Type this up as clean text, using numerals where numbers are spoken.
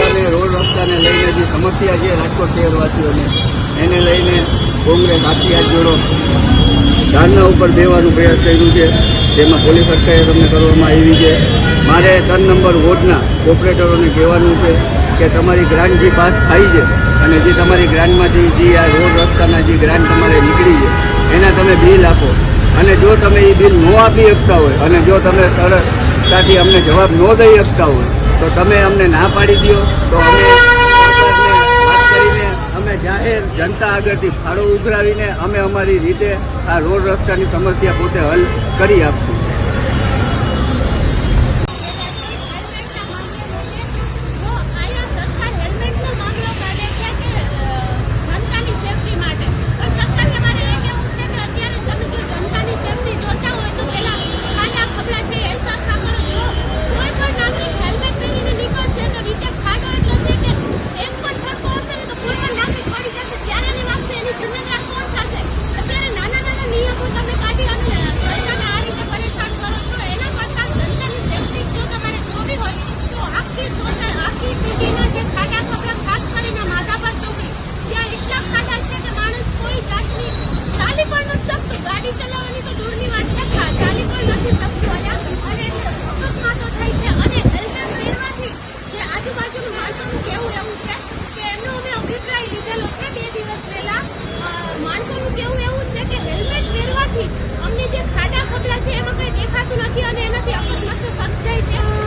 અને રોડ રસ્તાને લઈને જે સમસ્યા છે રાજકોટ શહેરવાસીઓને, એને લઈને કોંગ્રેસ આખી હાથ જોડો ધારણા ઉપર દેવાનું પ્રયાસ કર્યું છે, જેમાં પોલીસ અટકાયત અમને કરવામાં આવી છે. મારે 3 નંબર વોર્ડના ઓપરેટરોને કહેવાનું છે કે તમારી ગ્રાન્ટ જે પાસ થાય છે અને જે તમારી ગ્રાન્ટમાંથી જે આ રોડ રસ્તાના જે ગ્રાન્ટ તમારે નીકળી છે એના તમે બિલ આપો, અને જો તમે એ બિલ ન આપી શકતા હોય અને જો તમે સરળતાથી અમને જવાબ ન દઈ શકતા હોય તો તમે અમને ના પાડી દો, તો અમે વાત કરીને અમે જાહેર જનતા આગળથી ફાળો ઉઘરાવીને અમે અમારી રીતે આ રોડ રસ્તાની સમસ્યા પોતે હલ કરી આપશું. અમને જે ખાડા ખબલા છે એમાં કઈ દેખાતું નથી અને એનાથી અકસ્માત સર્જાય છે.